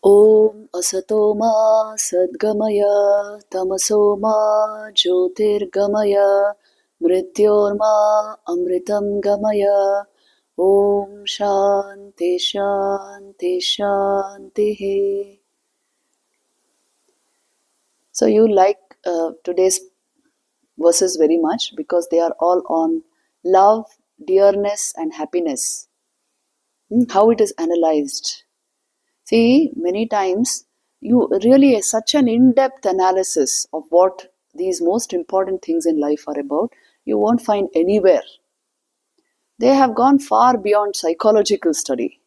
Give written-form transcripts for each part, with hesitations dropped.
Om Asatoma Sadgamaya Tamasoma Jyotirgamaya Mrityorma Amritam Gamaya. Om Shanti Shanti Shanti. So you like today's verses very much because they are all on love, dearness and happiness. How it is analyzed. See, many times you really such an in-depth analysis of what these most important things in life are about, you won't find anywhere. They have gone far beyond psychological study.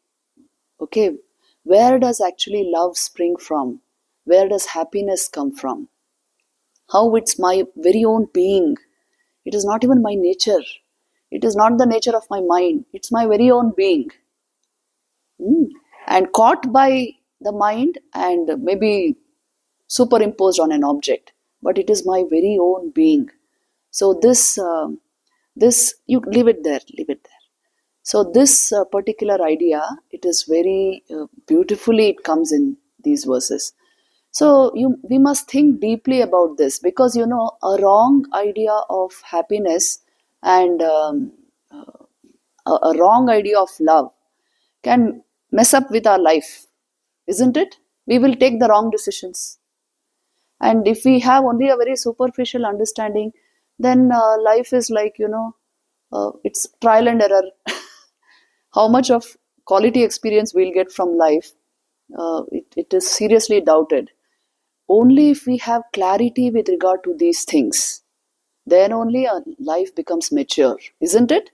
Okay, where does actually love spring from? Where does happiness come from? How it's my very own being. It is not even my nature. It is not the nature of my mind. It's my very own being. And caught by the mind and maybe superimposed on an object, but it is my very own being. So this you leave it there. So this particular idea, it is very beautifully it comes in these verses. So we must think deeply about this, because a wrong idea of happiness and a wrong idea of love can mess up with our life, isn't it? We will take the wrong decisions. And if we have only a very superficial understanding, then life is like, it's trial and error. How much of quality experience we'll get from life, it is seriously doubted. Only if we have clarity with regard to these things, then only our life becomes mature, isn't it?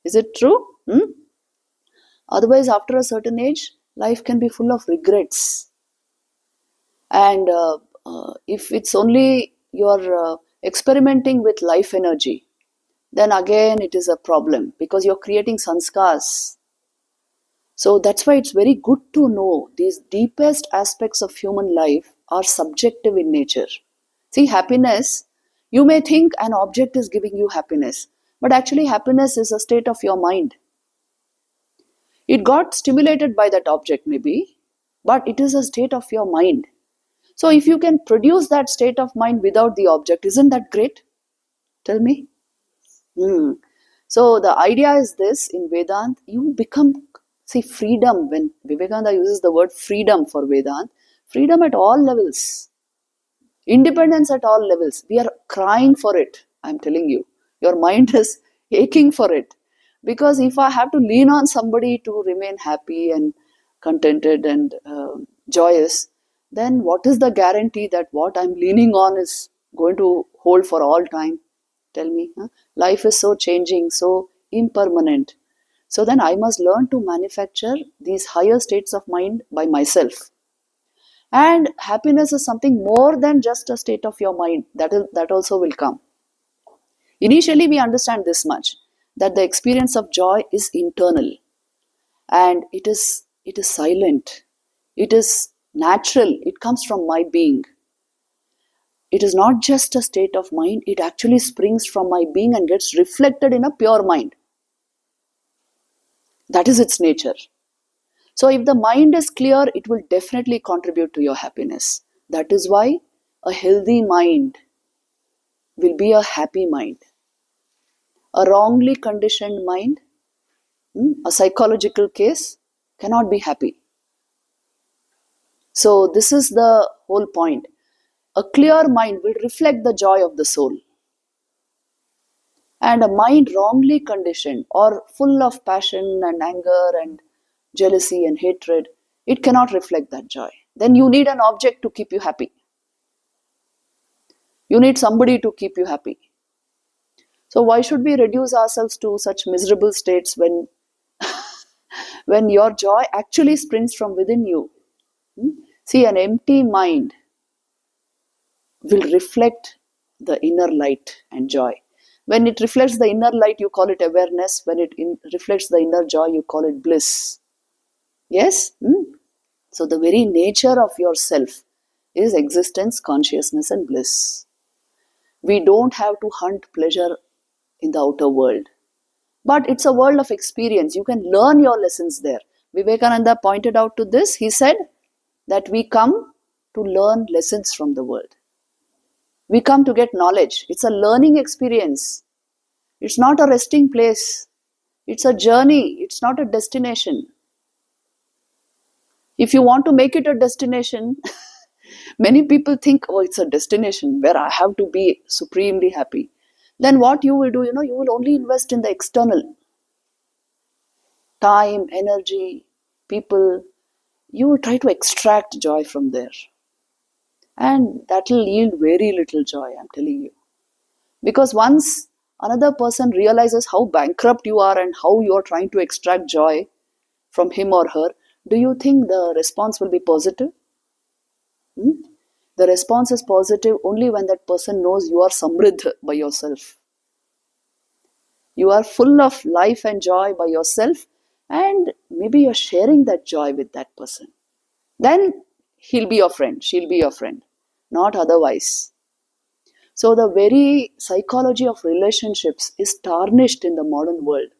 Is it true? Otherwise, after a certain age, life can be full of regrets. And if it's only you're experimenting with life energy, then again it is a problem, because you're creating sanskars. So that's why it's very good to know these deepest aspects of human life are subjective in nature. See, happiness, you may think an object is giving you happiness, but actually happiness is a state of your mind. It got stimulated by that object maybe, but it is a state of your mind. So if you can produce that state of mind without the object, isn't that great? Tell me. So the idea is this: in Vedant, you become, see, freedom. When Vivekananda uses the word freedom for Vedant, freedom at all levels, independence at all levels. We are crying for it. I'm telling you, your mind is aching for it. Because if I have to lean on somebody to remain happy and contented and joyous, then what is the guarantee that what I'm leaning on is going to hold for all time? Tell me. Life is so changing, so impermanent. So then I must learn to manufacture these higher states of mind by myself. And happiness is something more than just a state of your mind. That also will come. Initially, we understand this much, that the experience of joy is internal, and it is silent. It is natural. It comes from my being. It is not just a state of mind, it actually springs from my being and gets reflected in a pure mind. That is its nature. So if the mind is clear, it will definitely contribute to your happiness. That is why a healthy mind will be a happy mind. A wrongly conditioned mind, a psychological case, cannot be happy. So this is the whole point. A clear mind will reflect the joy of the soul. And a mind wrongly conditioned or full of passion and anger and jealousy and hatred, it cannot reflect that joy. Then you need an object to keep you happy. You need somebody to keep you happy. So why should we reduce ourselves to such miserable states when when your joy actually springs from within you? See, an empty mind will reflect the inner light and joy. When it reflects the inner light, you call it awareness. When it reflects the inner joy, you call it bliss. Yes? So the very nature of yourself is existence, consciousness and bliss. We don't have to hunt pleasure in the outer world. But it's a world of experience. You can learn your lessons there. Vivekananda pointed out to this. He said, that we come to learn lessons from the world. We come to get knowledge. It's a learning experience. It's not a resting place. It's a journey. It's not a destination. If you want to make it a destination, many people think, oh, it's a destination where I have to be supremely happy. Then what you will do, you will only invest in the external. Time, energy, people. You will try to extract joy from there. And that will yield very little joy, I'm telling you. Because once another person realizes how bankrupt you are and how you are trying to extract joy from him or her, do you think the response will be positive? The response is positive only when that person knows you are samriddh by yourself. You are full of life and joy by yourself, and maybe you're sharing that joy with that person. Then he'll be your friend, she'll be your friend, not otherwise. So the very psychology of relationships is tarnished in the modern world.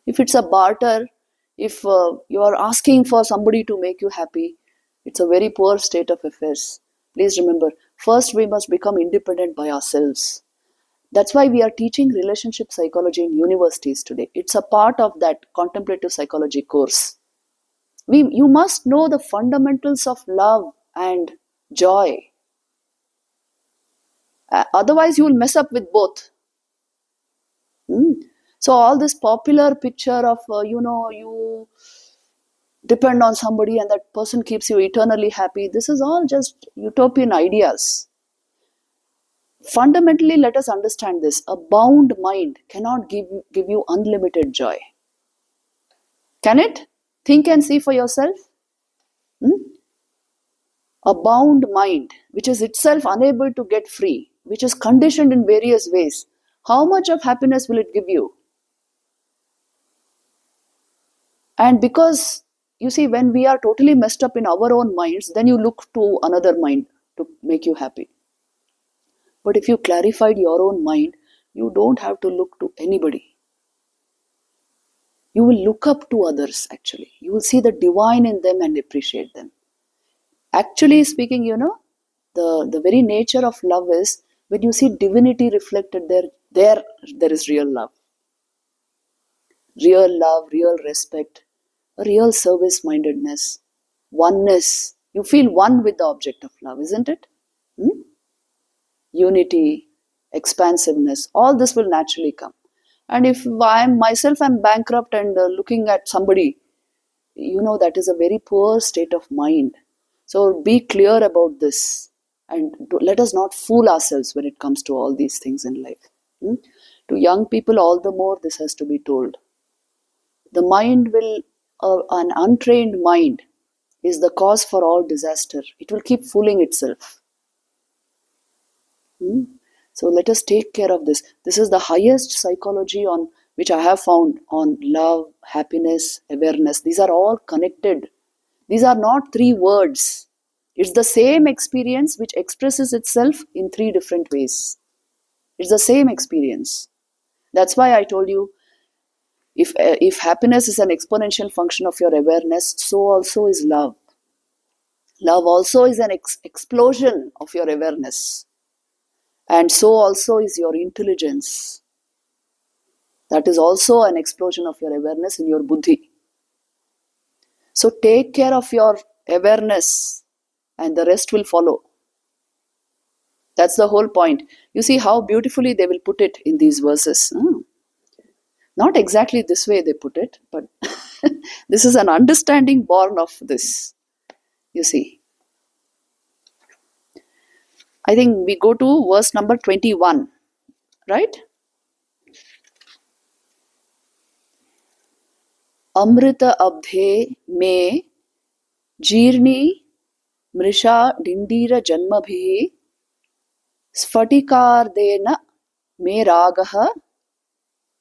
If it's a barter, if you are asking for somebody to make you happy, it's a very poor state of affairs. Please remember, first we must become independent by ourselves. That's why we are teaching relationship psychology in universities today. It's a part of that contemplative psychology course. You must know the fundamentals of love and joy. Otherwise, you will mess up with both. So all this popular picture of, you depend on somebody and that person keeps you eternally happy, this is all just utopian ideas. Fundamentally, let us understand this. A bound mind cannot give you unlimited joy. Can it? Think and see for yourself. A bound mind, which is itself unable to get free, which is conditioned in various ways, how much of happiness will it give you? And because, you see, when we are totally messed up in our own minds, then you look to another mind to make you happy. But if you clarified your own mind, you don't have to look to anybody. You will look up to others, actually. You will see the divine in them and appreciate them. Actually speaking, the very nature of love is when you see divinity reflected there is real love. Real love, real respect, a real service-mindedness, oneness. You feel one with the object of love, isn't it? Unity, expansiveness, all this will naturally come. And if I'm bankrupt and looking at somebody, that is a very poor state of mind. So be clear about this and let us not fool ourselves when it comes to all these things in life. To young people, all the more this has to be told. The mind an untrained mind is the cause for all disaster. It will keep fooling itself. So let us take care of this. This is the highest psychology on which I have found on love, happiness, awareness. These are all connected. These are not three words. It's the same experience which expresses itself in three different ways. It's the same experience. That's why I told you, if happiness is an exponential function of your awareness, so also is love. Love also is an explosion of your awareness. And so also is your intelligence. That is also an explosion of your awareness in your buddhi. So take care of your awareness and the rest will follow. That's the whole point. You see how beautifully they will put it in these verses. Not exactly this way they put it, but this is an understanding born of this. You see. I think we go to verse number 21, right? Amrita abdhe me जीर्णी मृषा डिंडीर जन्मभिः स्फटिकार्देन मे रागः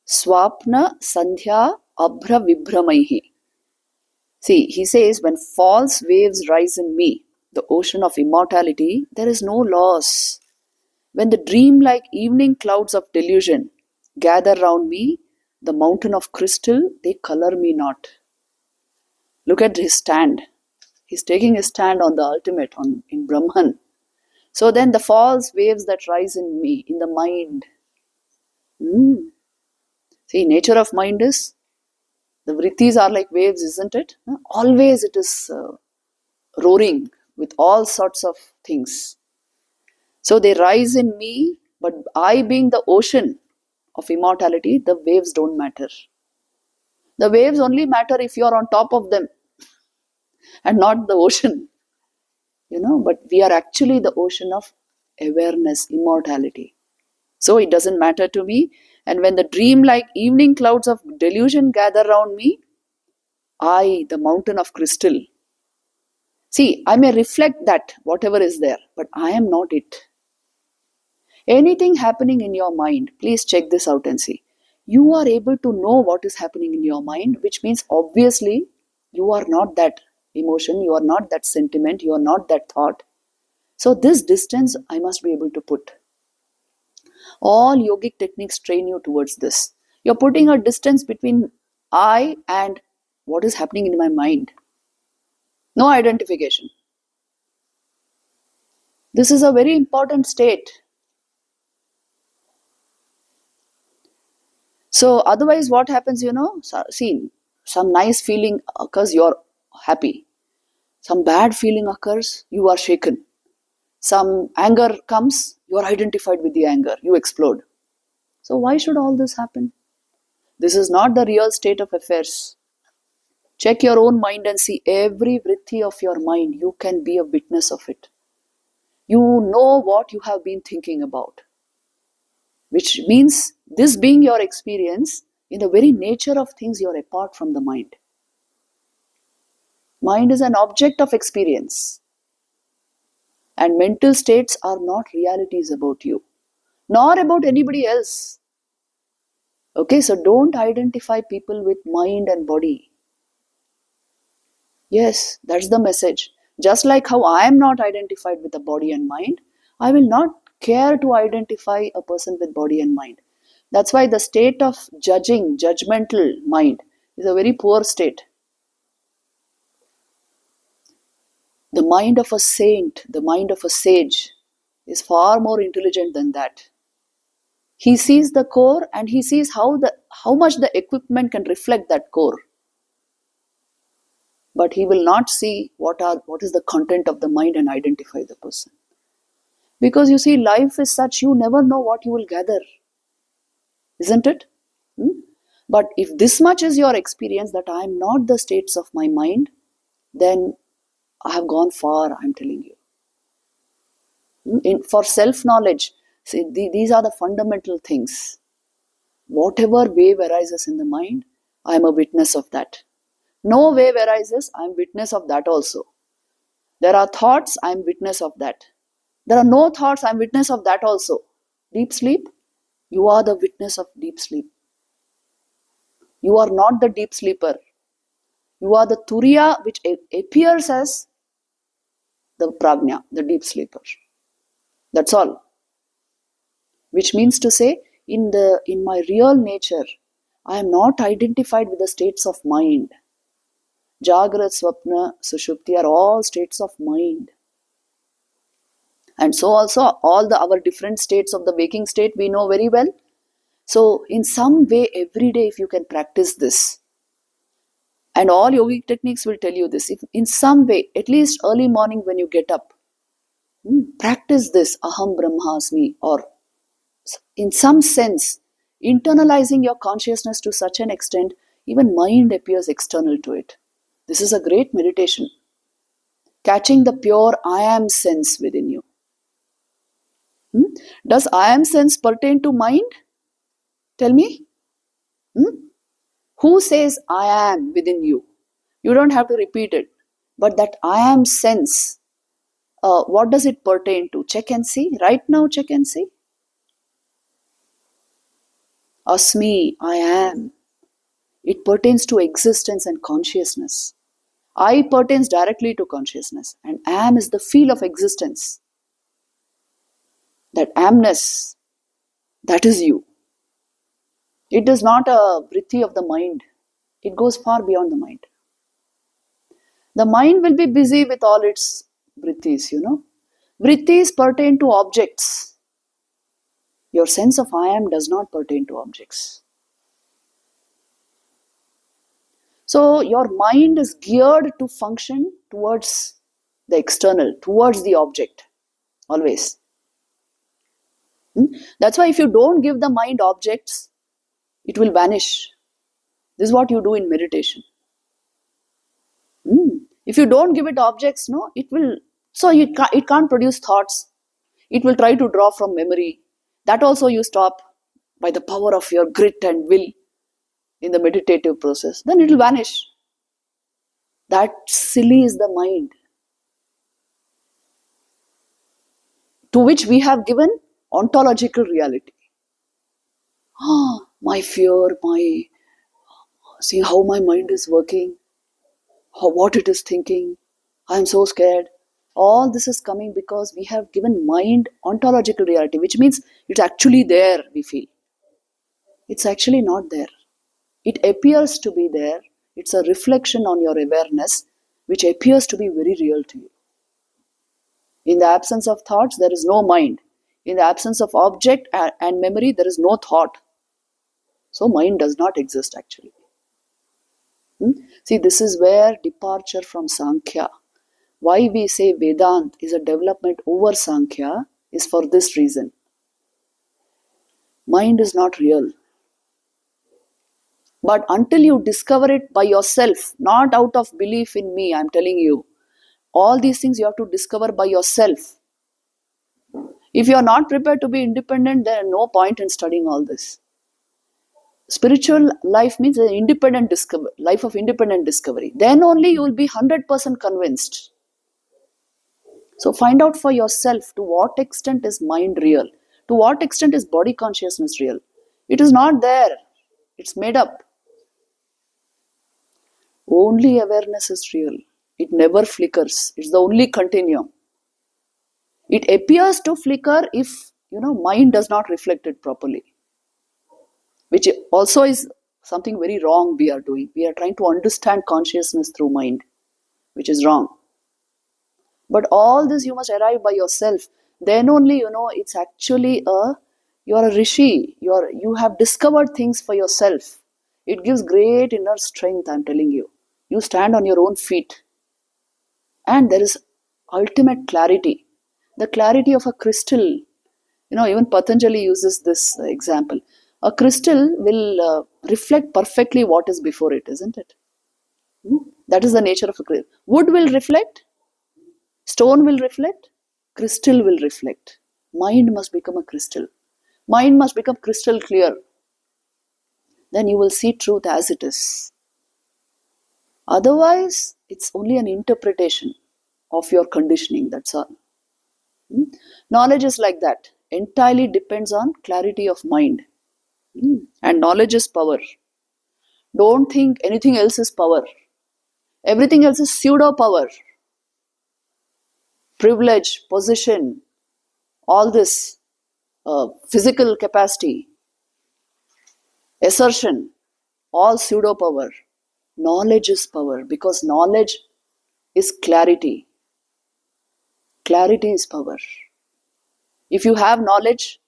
swapna sandhya abhra vibramaihi. See, he says, when false waves rise in me, the ocean of immortality, there is no loss. When the dream-like evening clouds of delusion gather round me, the mountain of crystal, they color me not. Look at his stand. He's taking his stand on the ultimate, in Brahman. So then the false waves that rise in me, in the mind. See, nature of mind is, the vrittis are like waves, isn't it? Always it is roaring with all sorts of things. So they rise in me, but I being the ocean of immortality, the waves don't matter. The waves only matter if you are on top of them and not the ocean. But we are actually the ocean of awareness, immortality. So it doesn't matter to me. And when the dream-like evening clouds of delusion gather round me, I, the mountain of crystal. See, I may reflect that, whatever is there, but I am not it. Anything happening in your mind, please check this out and see. You are able to know what is happening in your mind, which means obviously you are not that emotion, you are not that sentiment, you are not that thought. So this distance I must be able to put. All yogic techniques train you towards this. You're putting a distance between I and what is happening in my mind. No identification. This is a very important state. So otherwise what happens, see, some nice feeling occurs, you're happy. Some bad feeling occurs, you are shaken. Some anger comes, you are identified with the anger, you explode. So why should all this happen? This is not the real state of affairs. Check your own mind and see every vritti of your mind. You can be a witness of it. You know what you have been thinking about. Which means, this being your experience, in the very nature of things, you are apart from the mind. Mind is an object of experience. And mental states are not realities about you, nor about anybody else. Okay, so don't identify people with mind and body. Yes, that's the message. Just like how I am not identified with the body and mind, I will not care to identify a person with body and mind. That's why the state of judgmental mind is a very poor state. The mind of a saint, the mind of a sage is far more intelligent than that. He sees the core and he sees how much the equipment can reflect that core. But he will not see what is the content of the mind and identify the person. Because you see, life is such, you never know what you will gather. Isn't it? But if this much is your experience, that I am not the states of my mind, then I have gone far, I am telling you. For self-knowledge, see, these are the fundamental things. Whatever wave arises in the mind, I am a witness of that. No wave arises, I am witness of that also. There are thoughts, I am witness of that. There are no thoughts, I am witness of that also. Deep sleep, you are the witness of deep sleep. You are not the deep sleeper. You are the turiya which appears as the prajna, the deep sleeper. That's all. Which means to say, in my real nature, I am not identified with the states of mind. Jagrat, Swapna, Sushupti are all states of mind. And so also all our different states of the waking state we know very well. So in some way, every day, if you can practice this, and all yogic techniques will tell you this, if in some way, at least early morning when you get up, practice this aham brahmasmi, or in some sense, internalizing your consciousness to such an extent, even mind appears external to it. This is a great meditation. Catching the pure I am sense within you. Does I am sense pertain to mind? Tell me. Who says I am within you? You don't have to repeat it. But that I am sense, what does it pertain to? Check and see. Right now, check and see. Asmi, I am. It pertains to existence and consciousness. I pertains directly to consciousness, and am is the feel of existence. That amness, that is you. It is not a vritti of the mind. It goes far beyond the mind. The mind will be busy with all its vrittis, Vrittis pertain to objects. Your sense of I am does not pertain to objects. So your mind is geared to function towards the external, towards the object, always. That's why if you don't give the mind objects, it will vanish. This is what you do in meditation. If you don't give it objects, no, it will. So it can't produce thoughts. It will try to draw from memory. That also you stop by the power of your grit and will in the meditative process. Then it will vanish. That silly is the mind, to which we have given ontological reality. My fear, see how my mind is working, what it is thinking, I am so scared. All this is coming because we have given mind ontological reality, which means it's actually there, we feel. It's actually not there. It appears to be there. It's a reflection on your awareness, which appears to be very real to you. In the absence of thoughts, there is no mind. In the absence of object and memory, there is no thought. So mind does not exist actually. See, this is where departure from Sankhya. Why we say Vedant is a development over Sankhya is for this reason. Mind is not real. But until you discover it by yourself, not out of belief in me, I'm telling you, all these things you have to discover by yourself. If you are not prepared to be independent, there is no point in studying all this. Spiritual life means an independent discovery, life of independent discovery. Then only you will be 100% convinced. So find out for yourself, to what extent is mind real? To what extent is body consciousness real? It is not there. It's made up. Only awareness is real. It never flickers. It's the only continuum. It appears to flicker if, mind does not reflect it properly. Which also is something very wrong we are doing. We are trying to understand consciousness through mind, which is wrong. But all this you must arrive by yourself. Then only, it's actually you are a rishi. You have discovered things for yourself. It gives great inner strength, I'm telling you. You stand on your own feet. And there is ultimate clarity. The clarity of a crystal. Even Patanjali uses this example. A crystal will reflect perfectly what is before it, isn't it? That is the nature of a crystal. Wood will reflect. Stone will reflect. Crystal will reflect. Mind must become a crystal. Mind must become crystal clear. Then you will see truth as it is. Otherwise, it's only an interpretation of your conditioning, that's all. Knowledge is like that. Entirely depends on clarity of mind. And knowledge is power. Don't think anything else is power. Everything else is pseudo power. Privilege, position, all this physical capacity, assertion, all pseudo power. Knowledge is power, because knowledge is clarity. Clarity is power. If you have knowledge,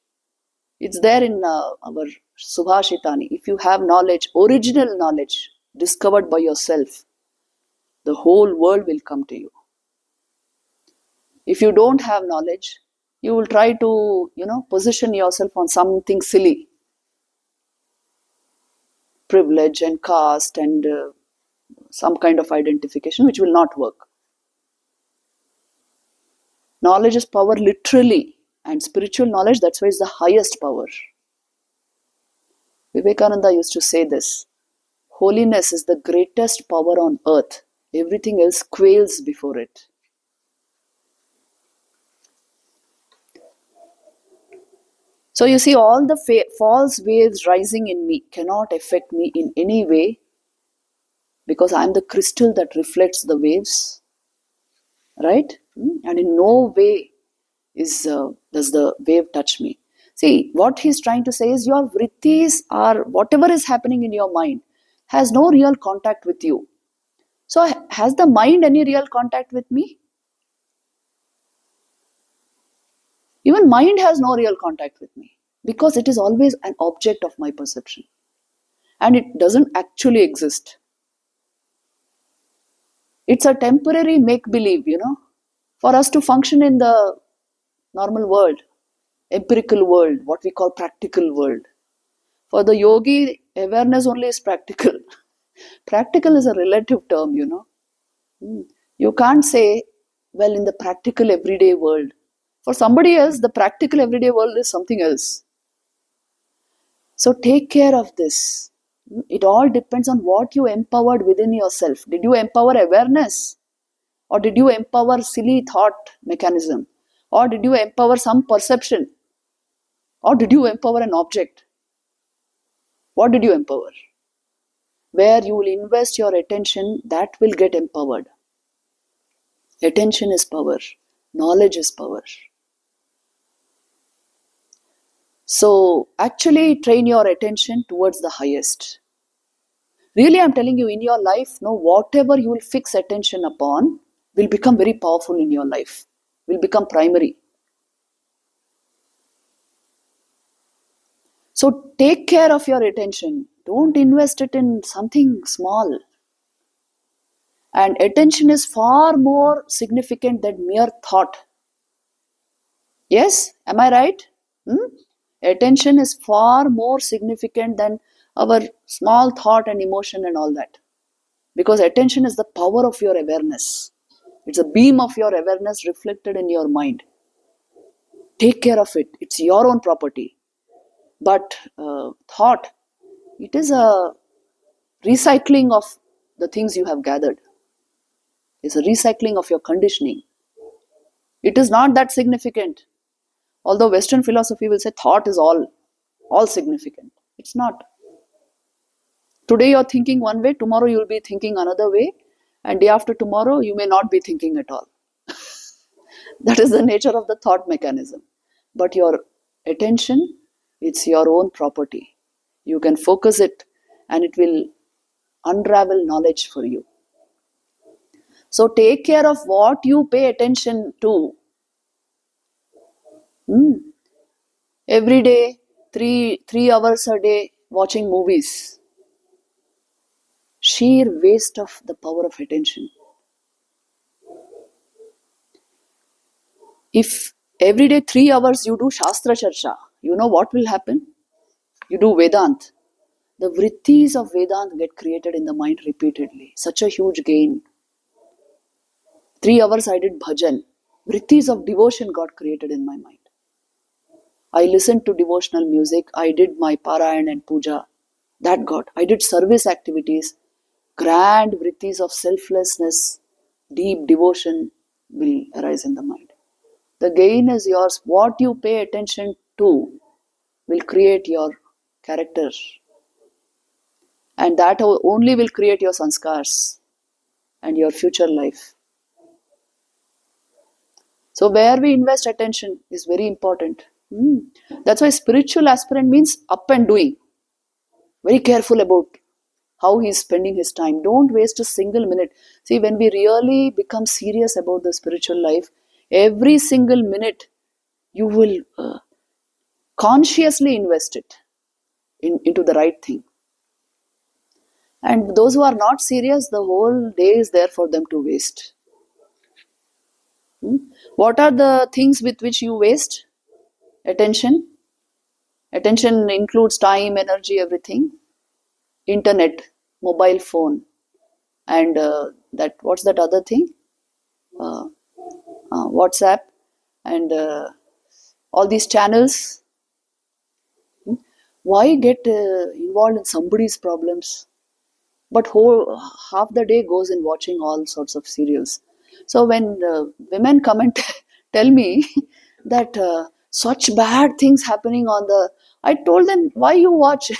it's there in our Subhashitani. If you have knowledge, original knowledge, discovered by yourself, the whole world will come to you. If you don't have knowledge, you will try to, position yourself on something silly. Privilege and caste and some kind of identification, which will not work. Knowledge is power literally, and spiritual knowledge, that's why it's the highest power. Vivekananda used to say this: holiness is the greatest power on earth. Everything else quails before it. So you see, all the false waves rising in me cannot affect me in any way, because I am the crystal that reflects the waves, right? And in no way does the wave touch me. See, what he's trying to say is, your vrittis, are whatever is happening in your mind, has no real contact with you. So has the mind any real contact with me? Even mind has no real contact with me because it is always an object of my perception and it doesn't actually exist. It's a temporary make believe, for us to function in the normal world, empirical world, what we call practical world. For the yogi, awareness only is practical. Practical is a relative term. You can't say, well, in the practical everyday world. For somebody else, the practical everyday world is something else. So take care of this. It all depends on what you empowered within yourself. Did you empower awareness? Or did you empower silly thought mechanism? Or did you empower some perception? Or did you empower an object? What did you empower? Where you will invest your attention, that will get empowered. Attention is power. Knowledge is power. So actually train your attention towards the highest. Really, I'm telling you, in your life, whatever you will fix attention upon will become very powerful in your life, will become primary. So take care of your attention. Don't invest it in something small. And attention is far more significant than mere thought. Yes, am I right? Attention is far more significant than our small thought and emotion and all that. Because attention is the power of your awareness. It's a beam of your awareness reflected in your mind. Take care of it. It's your own property. But thought, it is a recycling of the things you have gathered. It's a recycling of your conditioning. It is not that significant. Although Western philosophy will say thought is all significant. It's not. Today you're thinking one way, tomorrow you'll be thinking another way, and day after tomorrow you may not be thinking at all. That is the nature of the thought mechanism. But your attention, it's your own property. You can focus it and it will unravel knowledge for you. So take care of what you pay attention to. Every day, 3 hours a day watching movies. Sheer waste of the power of attention. If every day 3 hours you do Shastra Charcha, you know what will happen? You do Vedant. The vrittis of Vedant get created in the mind repeatedly. Such a huge gain. 3 hours I did bhajan. Vrittis of devotion got created in my mind. I listened to devotional music. I did my parayan and puja. That got. I did service activities. Grand vrittis of selflessness, deep devotion will arise in the mind. The gain is yours. What you pay attention to will create your character. And that only will create your sanskars and your future life. So where we invest attention is very important. That's why spiritual aspirant means up and doing. Very careful about how he's spending his time. Don't waste a single minute. See, when we really become serious about the spiritual life, every single minute you will consciously invest it into the right thing. And those who are not serious, the whole day is there for them to waste. What are the things with which you waste attention? Attention includes time, energy, everything. Internet, mobile phone, and what's that other thing? WhatsApp, and all these channels. Why get involved in somebody's problems? But half the day goes in watching all sorts of serials. So when women come and tell me that such bad things happening I told them, why you watch?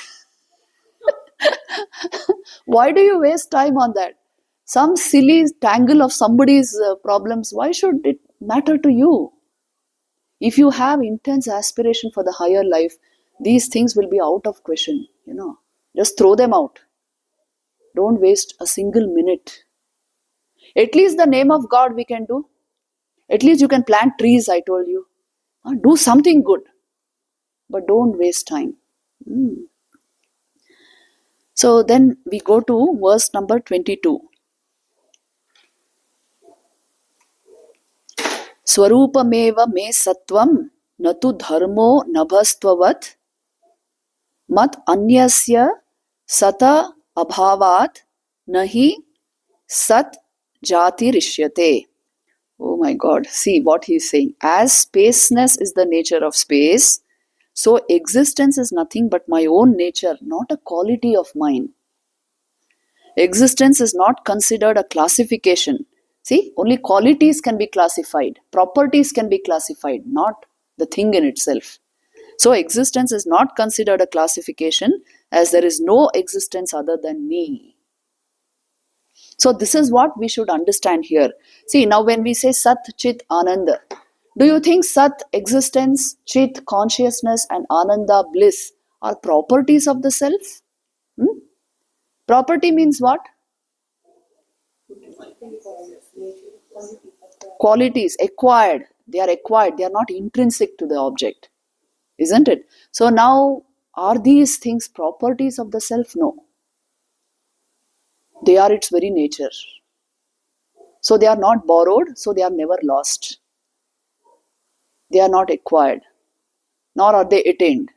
Why do you waste time on that? Some silly tangle of somebody's problems, why should it matter to you? If you have intense aspiration for the higher life, these things will be out of question. Just throw them out. Don't waste a single minute At least the name of God we can do. At least you can plant trees, I told you. Do something good. But don't waste time. So then we go to verse number 22. Swarupameva me sattvam natu dharmo nabhastvavat mat anyasya sata abhavat nahi sat jati rishyate. Oh my God, see what he is saying. As spaceness is the nature of space, so existence is nothing but my own nature, not a quality of mine. Existence is not considered a classification. See, only qualities can be classified, properties can be classified, not the thing in itself. So existence is not considered a classification, as there is no existence other than me. So this is what we should understand here. See, now when we say Sat, Chit, Ananda, do you think Sat, existence, Chit, consciousness, and Ananda, bliss, are properties of the self? Property means what? Qualities, acquired. They are acquired. They are not intrinsic to the object. Isn't it? So now, are these things properties of the self? No. They are its very nature. So they are not borrowed, so they are never lost. They are not acquired, nor are they attained.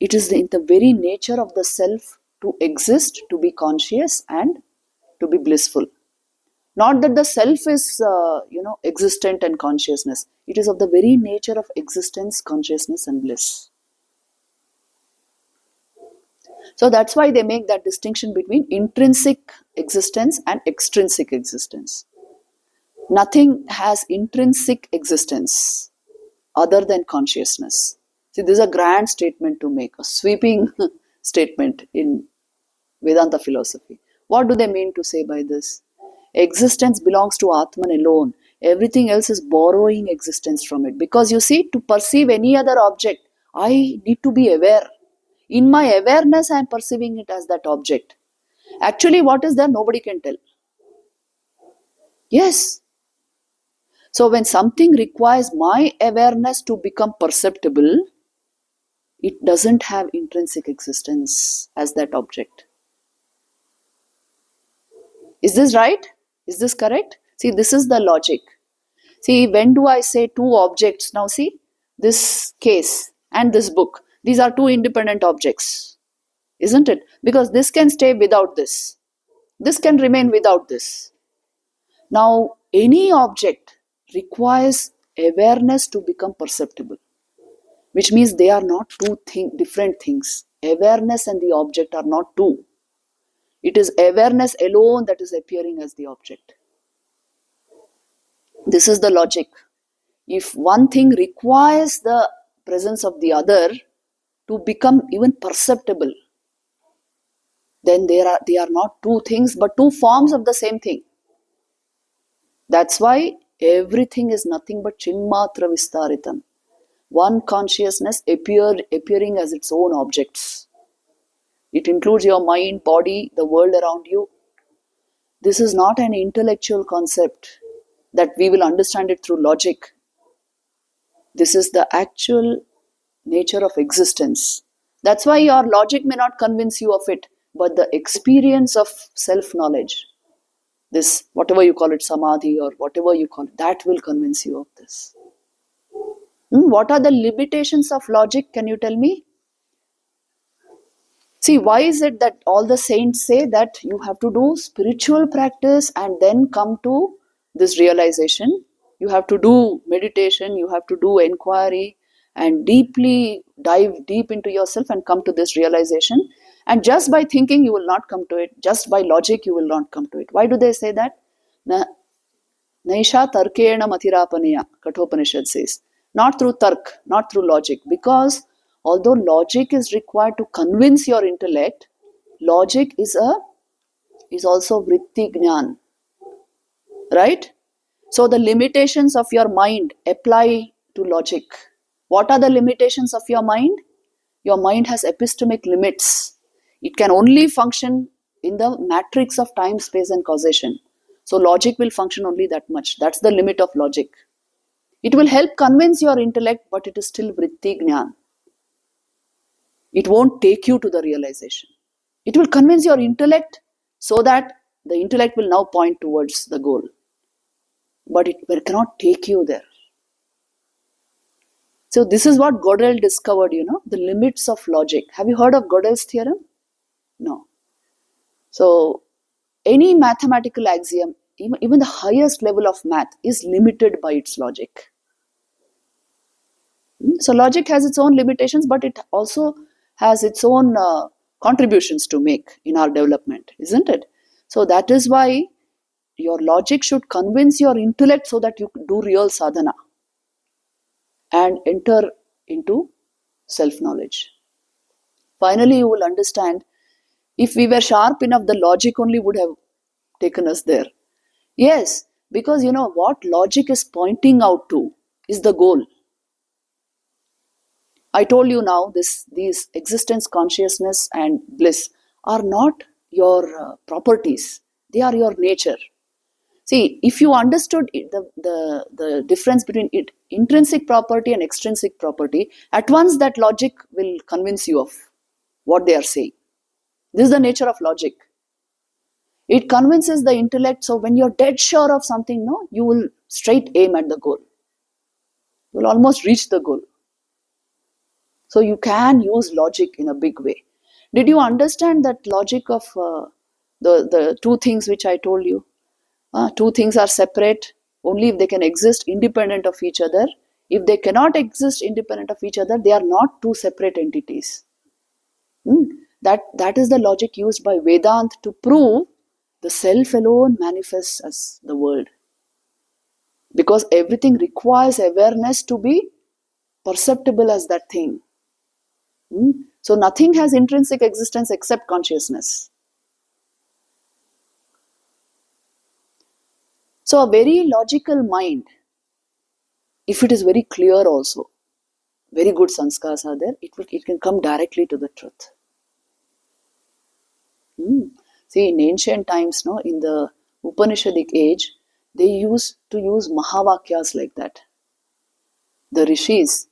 It is in the very nature of the self to exist, to be conscious, and to be blissful. Not that the self is, existent and consciousness. It is of the very nature of existence, consciousness, and bliss. So that's why they make that distinction between intrinsic existence and extrinsic existence. Nothing has intrinsic existence other than consciousness. See, this is a grand statement to make, a sweeping statement in Vedanta philosophy. What do they mean to say by this? Existence belongs to Atman alone. Everything else is borrowing existence from it. Because you see, to perceive any other object, I need to be aware. In my awareness, I am perceiving it as that object. Actually, what is there, nobody can tell. Yes. So when something requires my awareness to become perceptible, it doesn't have intrinsic existence as that object. Is this right? Is this correct? See, this is the logic. See, when do I say two objects? Now see, this case and this book. These are two independent objects. Isn't it? Because this can stay without this. This can remain without this. Now, any object requires awareness to become perceptible. Which means they are not two different things. Awareness and the object are not two. It is awareness alone that is appearing as the object. This is the logic. If one thing requires the presence of the other to become even perceptible, then they are not two things but two forms of the same thing. That's why everything is nothing but chinmatra vistaritam. One consciousness appearing as its own objects. It includes your mind, body, the world around you. This is not an intellectual concept that we will understand it through logic. This is the actual nature of existence. That's why your logic may not convince you of it, but the experience of self-knowledge, this, whatever you call it, samadhi or whatever you call it, that will convince you of this. What are the limitations of logic? Can you tell me? See, why is it that all the saints say that you have to do spiritual practice and then come to this realization? You have to do meditation, you have to do inquiry and dive deep into yourself and come to this realization. And just by thinking, you will not come to it. Just by logic, you will not come to it. Why do they say that? Naisha tarkena matirapaneya, Kathopanishad says. Not through tark, not through logic. Because although logic is required to convince your intellect, logic is also vritti jnana. Right? So the limitations of your mind apply to logic. What are the limitations of your mind? Your mind has epistemic limits. It can only function in the matrix of time, space and causation. So logic will function only that much. That's the limit of logic. It will help convince your intellect, but it is still vritti jnana. It won't take you to the realization. It will convince your intellect so that the intellect will now point towards the goal. But it cannot take you there. So this is what Gödel discovered, the limits of logic. Have you heard of Gödel's theorem? No. So any mathematical axiom, even the highest level of math, is limited by its logic. So logic has its own limitations, but it also has its own contributions to make in our development, isn't it? So that is why your logic should convince your intellect so that you do real sadhana and enter into self-knowledge. Finally, you will understand, if we were sharp enough, the logic only would have taken us there. Yes, because what logic is pointing out to is the goal. I told you now, these existence, consciousness and bliss are not your properties. They are your nature. See, if you understood the difference between intrinsic property and extrinsic property, at once that logic will convince you of what they are saying. This is the nature of logic. It convinces the intellect, so when you're dead sure of something, you will straight aim at the goal. You will almost reach the goal. So you can use logic in a big way. Did you understand that logic of the two things which I told you? Two things are separate only if they can exist independent of each other. If they cannot exist independent of each other, they are not two separate entities. That is the logic used by Vedanta to prove the self alone manifests as the world. Because everything requires awareness to be perceptible as that thing. So nothing has intrinsic existence except consciousness. So a very logical mind, if it is very clear also, very good sanskars are there, it can come directly to the truth. See, in ancient times, in the Upanishadic age, they used to use Mahavakyas like that. The rishis,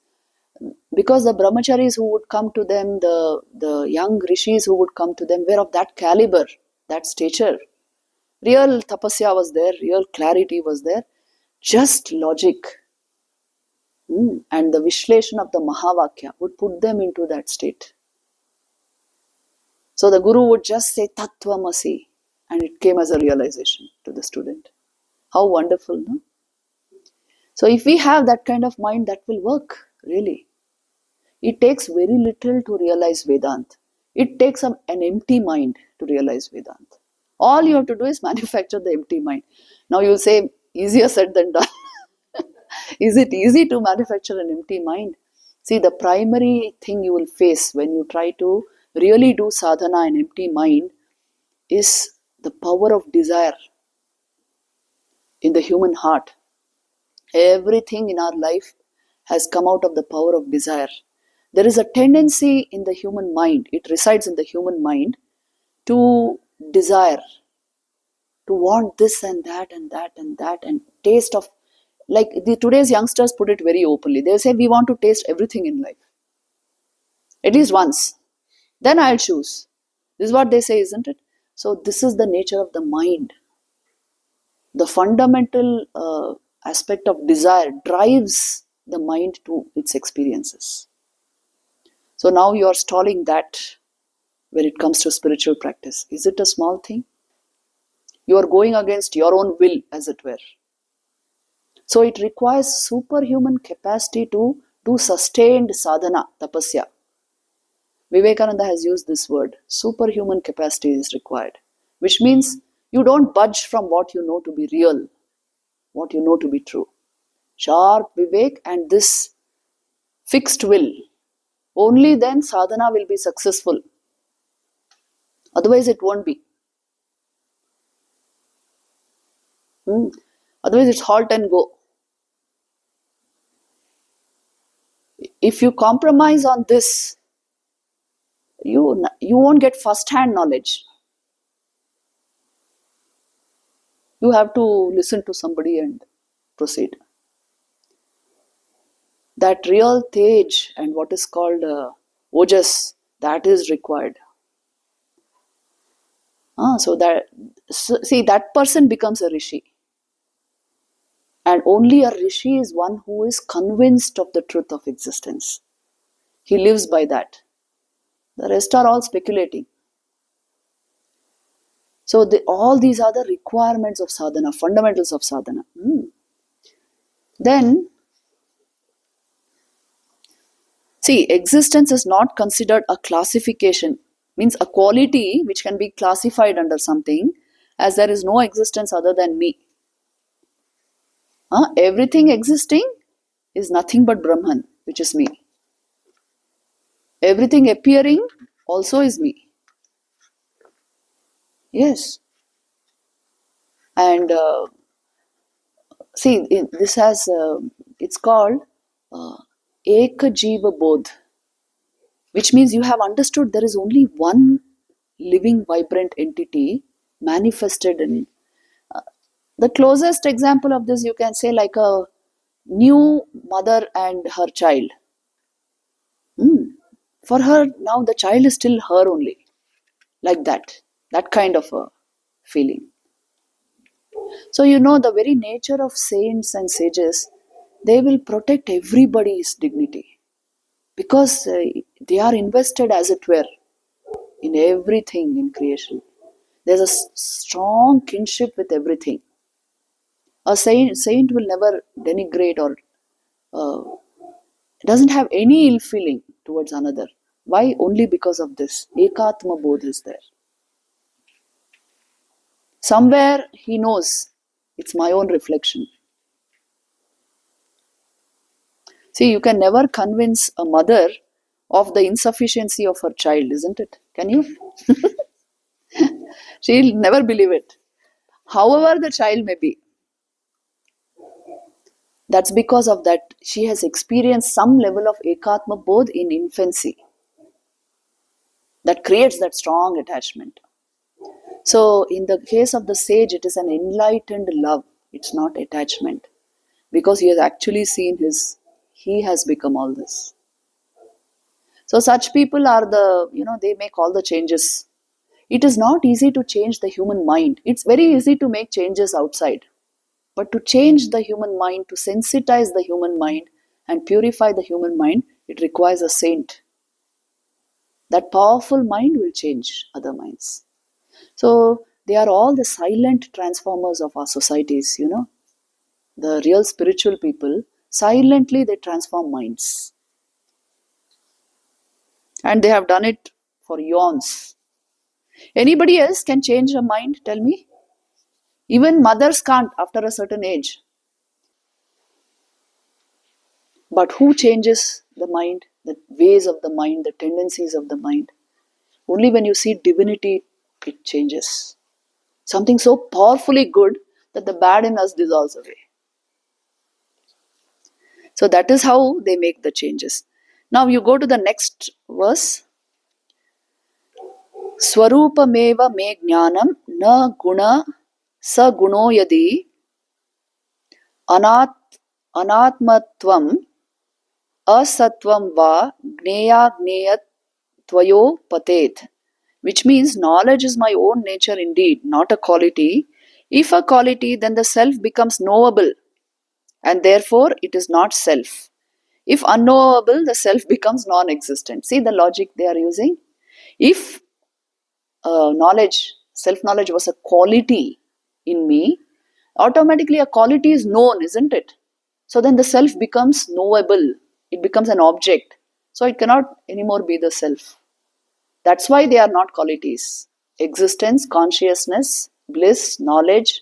because the brahmacharis who would come to them, the young rishis who would come to them, were of that caliber, that stature. Real tapasya was there, real clarity was there, just logic. And the Vishleshan of the Mahavakya would put them into that state. So the Guru would just say Tattvamasi, and it came as a realization to the student. How wonderful, no? So if we have that kind of mind, that will work, really. It takes very little to realize Vedanta. It takes an empty mind to realize Vedanta. All you have to do is manufacture the empty mind. Now you'll say, easier said than done. Is it easy to manufacture an empty mind? See, the primary thing you will face when you try to really do sadhana in empty mind is the power of desire in the human heart. Everything in our life has come out of the power of desire. There is a tendency in the human mind, it resides in the human mind, to desire, to want this and that and that and that, and taste of, like today's youngsters put it very openly. They say, we want to taste everything in life. At least once. Then I'll choose. This is what they say, isn't it? So this is the nature of the mind. The fundamental aspect of desire drives the mind to its experiences. So now you are stalling that when it comes to spiritual practice. Is it a small thing? You are going against your own will, as it were. So it requires superhuman capacity to do sustained sadhana, tapasya. Vivekananda has used this word. Superhuman capacity is required. Which means you don't budge from what you know to be real, what you know to be true. Sharp vivek and this fixed will. Only then sadhana will be successful. Otherwise it won't be. Otherwise it's halt and go. If you compromise on this, you won't get first-hand knowledge. You have to listen to somebody and proceed. That real tej and what is called ojas, that is required. See, that person becomes a rishi. And only a rishi is one who is convinced of the truth of existence. He lives by that. The rest are all speculating. So all these are the requirements of sadhana, fundamentals of sadhana. Then, see, existence is not considered a classification, means a quality which can be classified under something, as there is no existence other than me. Everything existing is nothing but Brahman, which is me. Everything appearing also is me. Yes. And see, this has, it's called Eka Jiva Bodh, which means you have understood there is only one living, vibrant entity manifested in. The closest example of this you can say like a new mother and her child. For her, now the child is still her only. Like that kind of a feeling. So, the very nature of saints and sages, they will protect everybody's dignity because they are invested, as it were, in everything in creation. There's a strong kinship with everything. A saint will never denigrate or doesn't have any ill feeling towards another. Why? Only because of this. Ekatma Bodh is there. Somewhere he knows it's my own reflection. See, you can never convince a mother of the insufficiency of her child, isn't it? Can you? She'll never believe it. However the child may be. That's because of that she has experienced some level of ekatma bodh in infancy. That creates that strong attachment. So in the case of the sage, it is an enlightened love. It's not attachment. Because he has actually seen he has become all this. So such people are they make all the changes. It is not easy to change the human mind. It's very easy to make changes outside. But to change the human mind, to sensitize the human mind and purify the human mind, it requires a saint. That powerful mind will change other minds. So they are all the silent transformers of our societies, The real spiritual people, silently they transform minds. And they have done it for eons. Anybody else can change a mind, tell me? Even mothers can't after a certain age. But who changes the mind, the ways of the mind, the tendencies of the mind? Only when you see divinity, it changes. Something so powerfully good that the bad in us dissolves away. So that is how they make the changes. Now you go to the next verse. Swarupameva me jnanam na guna sa guno yadi anatmatvam asatvam va gneya gneyat tvayo patet. Which means knowledge is my own nature indeed, not a quality. If a quality, then the self becomes knowable and therefore it is not self. If unknowable, the self becomes non-existent. See the logic they are using? If self-knowledge was a quality in me, automatically a quality is known, isn't it? So then the self becomes knowable. It becomes an object. So it cannot anymore be the self. That's why they are not qualities. Existence, consciousness, bliss, knowledge,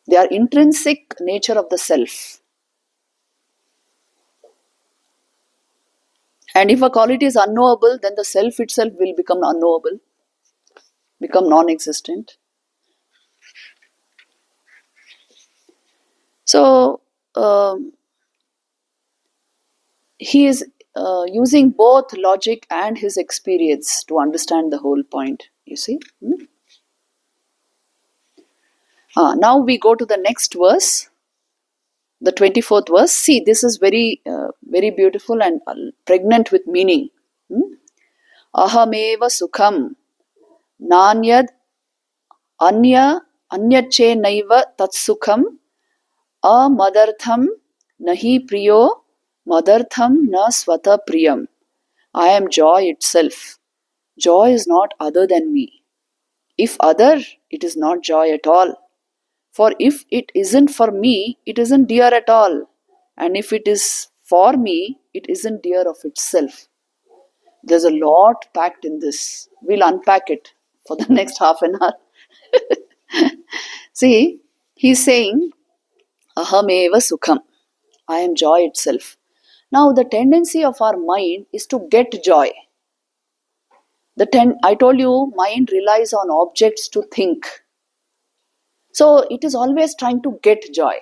they are intrinsic nature of the self. And if a quality is unknowable, then the self itself will become unknowable, become non-existent. So, he is using both logic and his experience to understand the whole point, you see. Now we go to the next verse, the 24th verse. See, this is very beautiful and pregnant with meaning. Ahameva sukham nanyad anyache naiva tatsukham amadartham nahi priyo madartham na swata priyam. I am joy itself. Joy is not other than me. If other, it is not joy at all. For if it isn't for me, it isn't dear at all. And if it is for me, it isn't dear of itself. There's a lot packed in this. We'll unpack it for the next half an hour. See, he's saying, Ahameva sukham. I am joy itself. Now, the tendency of our mind is to get joy. I told you, mind relies on objects to think. So, it is always trying to get joy.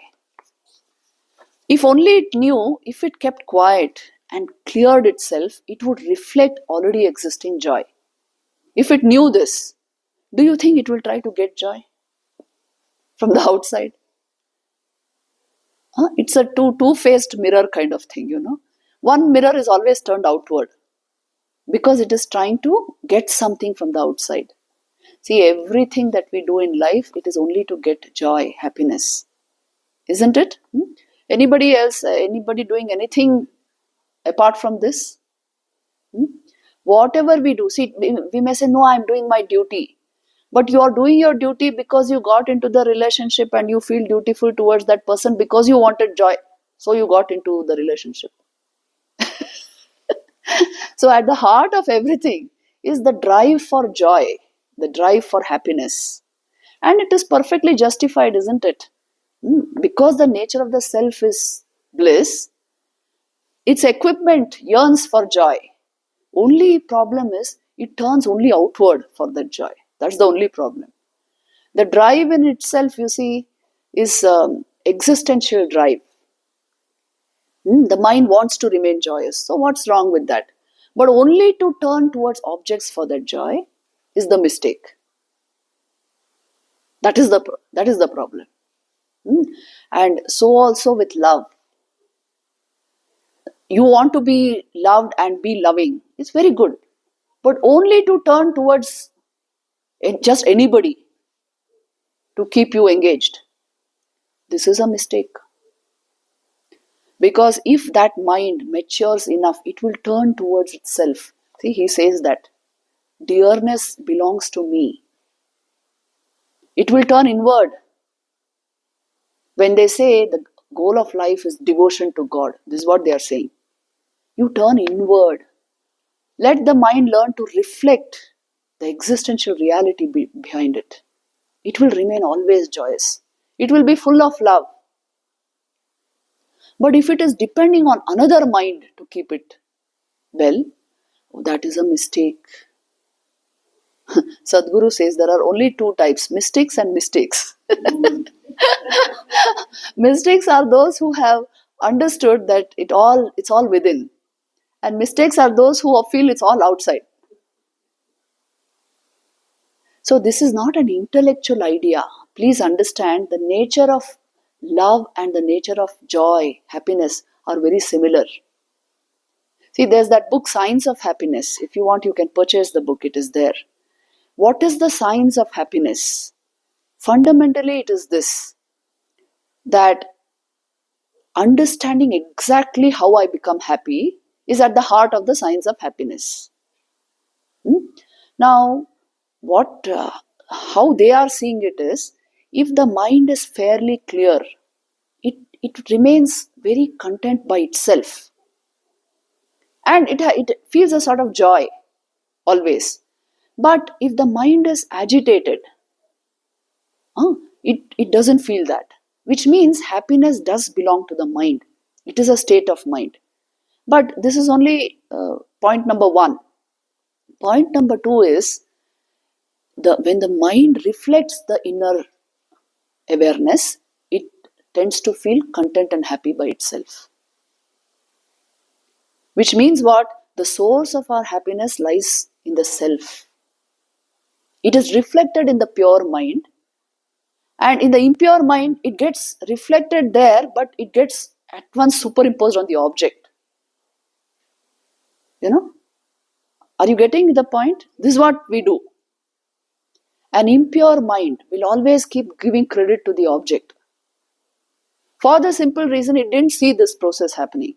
If only it knew, if it kept quiet and cleared itself, it would reflect already existing joy. If it knew this, do you think it will try to get joy from the outside? It's a two-faced mirror kind of thing, One mirror is always turned outward because it is trying to get something from the outside. See, everything that we do in life, it is only to get joy, happiness. Isn't it? Anybody else, anybody doing anything apart from this? Whatever we do, see, we may say, no, I'm doing my duty. But you are doing your duty because you got into the relationship and you feel dutiful towards that person because you wanted joy. So you got into the relationship. So at the heart of everything is the drive for joy, the drive for happiness. And it is perfectly justified, isn't it? Because the nature of the self is bliss, its equipment yearns for joy. Only problem is it turns only outward for that joy. That's the only problem. The drive in itself, you see, is existential drive. The mind wants to remain joyous. So what's wrong with that? But only to turn towards objects for that joy is the mistake. That is the problem. And so also with love. You want to be loved and be loving. It's very good. But only to turn towards just anybody to keep you engaged. This is a mistake. Because if that mind matures enough, it will turn towards itself. See, he says that dearness belongs to me. It will turn inward. When they say the goal of life is devotion to God, this is what they are saying. You turn inward. Let the mind learn to reflect the existential reality behind it. It will remain always joyous. It will be full of love. But if it is depending on another mind to keep it well, that is a mistake. Sadhguru says there are only two types, mystics and mistakes. Mystics are those who have understood that it's all within. And mistakes are those who feel it's all outside. So this is not an intellectual idea. Please understand the nature of love and the nature of joy, happiness are very similar. See, there's that book, Science of Happiness. If you want, you can purchase the book. It is there. What is the science of happiness? Fundamentally, it is this, that understanding exactly how I become happy is at the heart of the science of happiness. Now, how they are seeing it is, if the mind is fairly clear, it remains very content by itself. And it feels a sort of joy, always. But if the mind is agitated, it doesn't feel that. Which means happiness does belong to the mind. It is a state of mind. But this is only point number one. Point number two is, when the mind reflects the inner awareness, it tends to feel content and happy by itself. Which means what? The source of our happiness lies in the self. It is reflected in the pure mind, And in the impure mind, it gets reflected there, but it gets at once superimposed on the object. You know, are you getting the point? This is what we do. An impure mind will always keep giving credit to the object. For the simple reason it didn't see this process happening.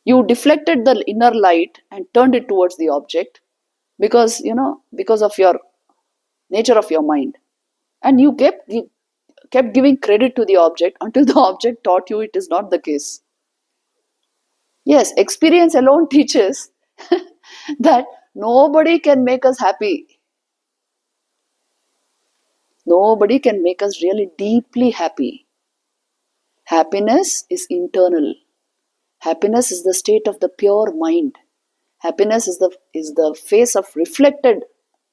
You deflected the inner light and turned it towards the object because of your nature of your mind. And you kept giving credit to the object until the object taught you it is not the case. Yes, experience alone teaches that nobody can make us happy. Nobody can make us really deeply happy. Happiness is internal. Happiness is the state of the pure mind. Happiness is the face of reflected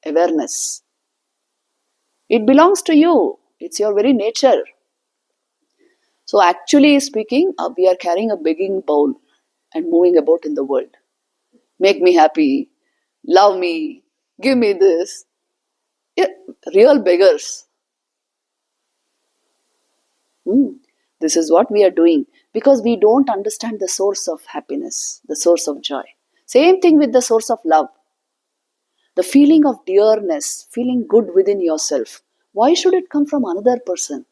awareness. It belongs to you. It's your very nature. So actually speaking, we are carrying a begging bowl and moving about in the world. Make me happy. Love me. Give me this. Yeah, real beggars. This is what we are doing because we don't understand the source of happiness, the source of joy. Same thing with the source of love. The feeling of dearness, feeling good within yourself. Why should it come from another person?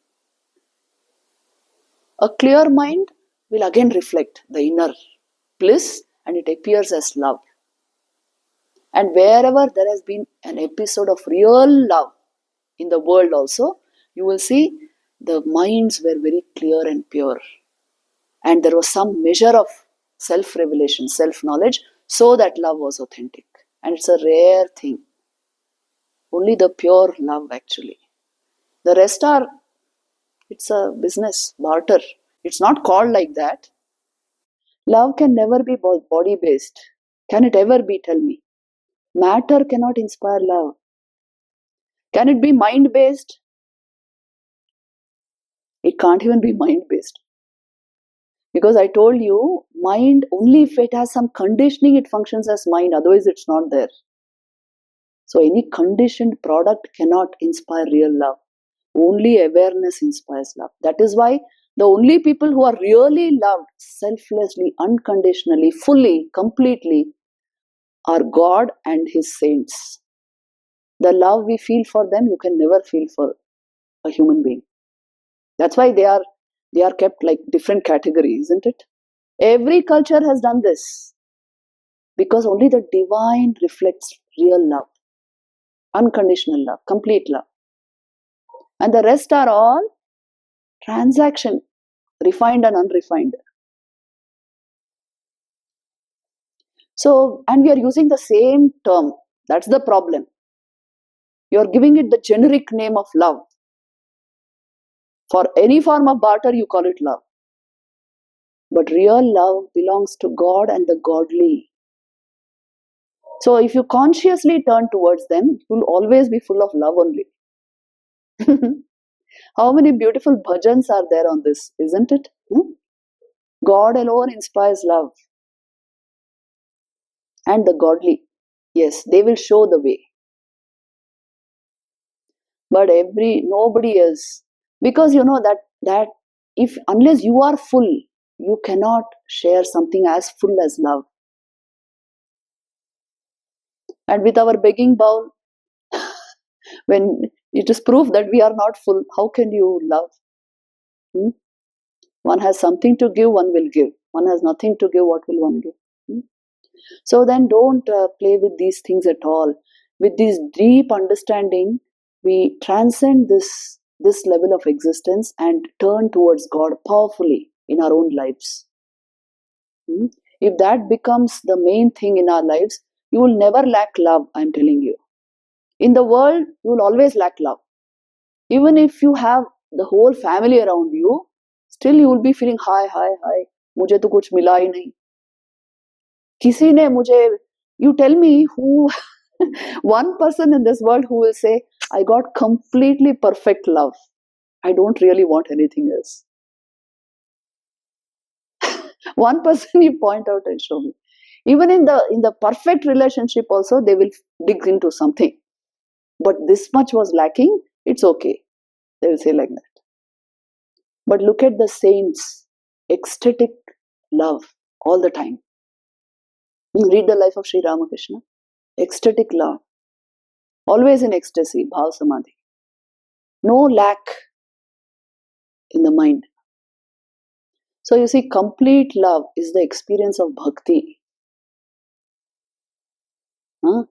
A clear mind will again reflect the inner bliss and it appears as love. And wherever there has been an episode of real love in the world also, you will see the minds were very clear and pure. And there was some measure of self-revelation, self-knowledge, so that love was authentic. And it's a rare thing. Only the pure love actually. The rest it's a business, barter. It's not called like that. Love can never be body-based. Can it ever be, tell me? Matter cannot inspire love. Can it be mind-based? It can't even be mind-based. Because I told you, mind, only if it has some conditioning, it functions as mind. Otherwise, it's not there. So any conditioned product cannot inspire real love. Only awareness inspires love. That is why the only people who are really loved selflessly, unconditionally, fully, completely are God and His saints. The love we feel for them, you can never feel for a human being. That's why they are kept like different categories, isn't it? Every culture has done this because only the divine reflects real love, unconditional love, complete love. And the rest are all transaction, refined and unrefined. So, and we are using the same term. That's the problem. You are giving it the generic name of love. For any form of barter, you call it love. But real love belongs to God and the godly. So if you consciously turn towards them, you will always be full of love only. How many beautiful bhajans are there on this, isn't it? God alone inspires love. And the godly, yes, they will show the way. But nobody else. Because you know that if unless you are full, you cannot share something as full as love. And with our begging bowl, when it is proof that we are not full, how can you love? One has something to give, one will give. One has nothing to give, what will one give? So then don't play with these things at all. With this deep understanding, we transcend this level of existence and turn towards God powerfully in our own lives. If that becomes the main thing in our lives, you will never lack love, I'm telling you. In the world, you will always lack love. Even if you have the whole family around you, still you will be feeling, hi, मुझे तो कुछ मिला ही नहीं. किसी ने मुझे, you tell me who, one person in this world who will say, I got completely perfect love. I don't really want anything else. One person you point out and show me. Even in the perfect relationship also, they will dig into something. But this much was lacking, it's okay. They will say like that. But look at the saints, ecstatic love all the time. You read the life of Sri Ramakrishna, ecstatic love, always in ecstasy, bhav samadhi. No lack in the mind. So you see, complete love is the experience of bhakti. Huh?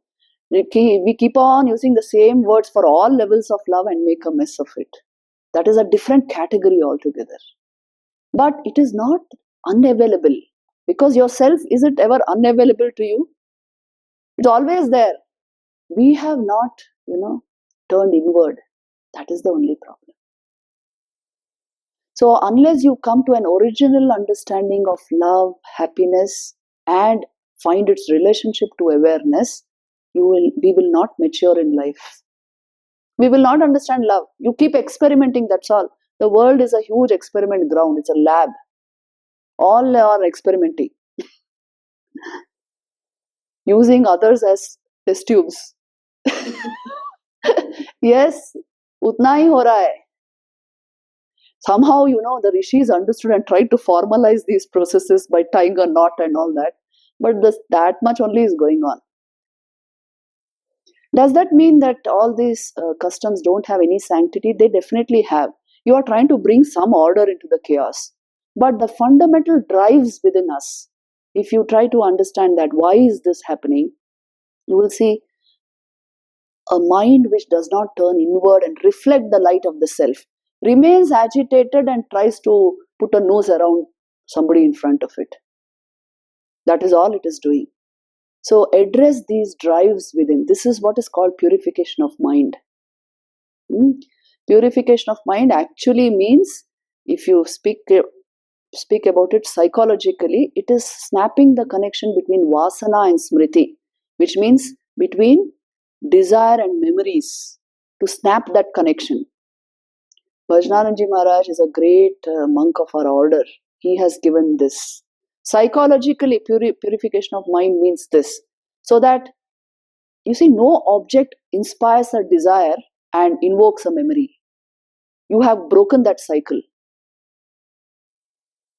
We keep on using the same words for all levels of love and make a mess of it. That is a different category altogether. But it is not unavailable, because yourself, is it ever unavailable to you? It's always there. We have not, turned inward. That is the only problem. So unless you come to an original understanding of love, happiness, and find its relationship to awareness, we will not mature in life. We will not understand love. You keep experimenting, that's all. The world is a huge experiment ground. It's a lab. All are experimenting. Using others as test tubes. Yes, utna hi ho raha hai. Somehow, the rishis understood and tried to formalize these processes by tying a knot and all that. But that much only is going on. Does that mean that all these customs don't have any sanctity? They definitely have. You are trying to bring some order into the chaos. But the fundamental drives within us, if you try to understand that, why is this happening, you will see a mind which does not turn inward and reflect the light of the self remains agitated and tries to put a noose around somebody in front of it. That is all it is doing. So address these drives within. This is what is called purification of mind. Purification of mind actually means, if you speak about it psychologically, it is snapping the connection between vasana and smriti, which means between desire and memories, to snap that connection. Bhajananandji Maharaj is a great monk of our order. He has given this. Psychologically, purification of mind means this. So that, you see, no object inspires a desire and invokes a memory. You have broken that cycle.